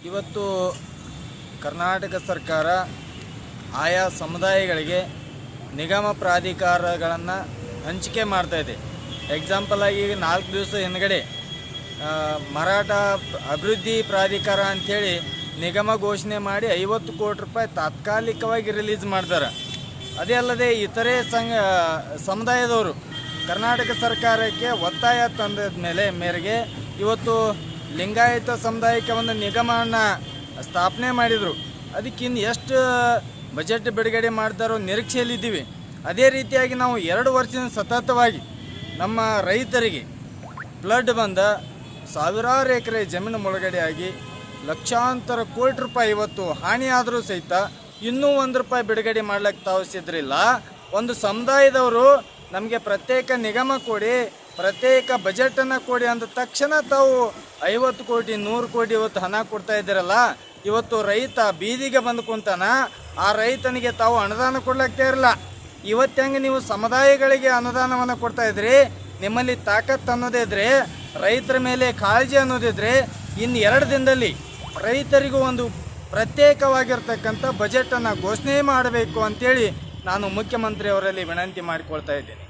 ಇವತ್ತು ಕರ್ನಾಟಕ ಸರ್ಕಾರ ಆಯಾ ಸಮುದಾಯಗಳಿಗೆ ನಿಗಮ ಪ್ರಾಧಿಕಾರಗಳನ್ನು ಹಂಚಿಕೆ ಮಾಡ್ತಾಯಿದೆ. ಎಕ್ಸಾಂಪಲ್ ಆಗಿ 4 ದಿವಸ ಹಿಂದ್ಗಡೆ ಮರಾಠ ಅಭಿವೃದ್ಧಿ ಪ್ರಾಧಿಕಾರ ಅಂಥೇಳಿ ನಿಗಮ ಘೋಷಣೆ ಮಾಡಿ 50 ಕೋಟಿ ರೂಪಾಯಿ ತಾತ್ಕಾಲಿಕವಾಗಿ ರಿಲೀಸ್ ಮಾಡ್ತಾರೆ. ಅದೇ ಅಲ್ಲದೆ ಇತರೆ ಸಮುದಾಯದವರು ಕರ್ನಾಟಕ ಸರ್ಕಾರಕ್ಕೆ ಒತ್ತಾಯ ತಂದ ಮೇರೆಗೆ ಇವತ್ತು ಲಿಂಗಾಯತ ಸಮುದಾಯಕ್ಕೆ ಒಂದು ನಿಗಮವನ್ನು ಸ್ಥಾಪನೆ ಮಾಡಿದರು. ಅದಕ್ಕಿಂತ ಎಷ್ಟು ಬಜೆಟ್ ಬಿಡುಗಡೆ ಮಾಡ್ತಾರೋ ನಿರೀಕ್ಷೆಯಲ್ಲಿದ್ದೀವಿ. ಅದೇ ರೀತಿಯಾಗಿ ನಾವು 2 ವರ್ಷದಿಂದ ಸತತವಾಗಿ ನಮ್ಮ ರೈತರಿಗೆ ಫ್ಲಡ್ ಬಂದ ಸಾವಿರಾರು ಎಕರೆ ಜಮೀನು ಮುಳುಗಡೆ ಆಗಿ ಲಕ್ಷಾಂತರ ಕೋಟಿ ರೂಪಾಯಿ ಇವತ್ತು ಹಾನಿಯಾದರೂ ಸಹಿತ ಇನ್ನೂ ₹1 ಬಿಡುಗಡೆ ಮಾಡ್ಲಿಕ್ಕೆ ತಾವು ಸಿದ್ರಿಲ್ಲ. ಒಂದು ಸಮುದಾಯದವರು ನಮಗೆ ಪ್ರತ್ಯೇಕ ನಿಗಮ ಕೊಡಿ, ಪ್ರತ್ಯೇಕ ಬಜೆಟನ್ನು ಕೊಡಿ ಅಂದ ತಕ್ಷಣ ತಾವು 50 ಕೋಟಿ 100 ಕೋಟಿ ಇವತ್ತು ಹಣ ಕೊಡ್ತಾ ಇದ್ದೀರಲ್ಲ. ಇವತ್ತು ರೈತ ಬೀದಿಗೆ ಬಂದು ಕುಂತಾನ, ಆ ರೈತನಿಗೆ ತಾವು ಅನುದಾನ ಕೊಡ್ಲಿಕ್ಕೆ ಇರಲ್ಲ. ಇವತ್ತು ಹೆಂಗೆ ನೀವು ಸಮುದಾಯಗಳಿಗೆ ಅನುದಾನವನ್ನು ಕೊಡ್ತಾ ಇದ್ರಿ, ನಿಮ್ಮಲ್ಲಿ ತಾಕತ್ತು ಅನ್ನೋದಿದ್ರೆ, ರೈತರ ಮೇಲೆ ಕಾಳಜಿ ಅನ್ನೋದಿದ್ರೆ ಇನ್ನು 2 ದಿನದಲ್ಲಿ ರೈತರಿಗೂ ಒಂದು ಪ್ರತ್ಯೇಕವಾಗಿರ್ತಕ್ಕಂಥ ಬಜೆಟನ್ನು ಘೋಷಣೆ ಮಾಡಬೇಕು ಅಂತೇಳಿ ನಾನು ಮುಖ್ಯಮಂತ್ರಿಯವರಲ್ಲಿ ವಿನಂತಿ ಮಾಡಿಕೊಳ್ತಾ ಇದ್ದೀನಿ.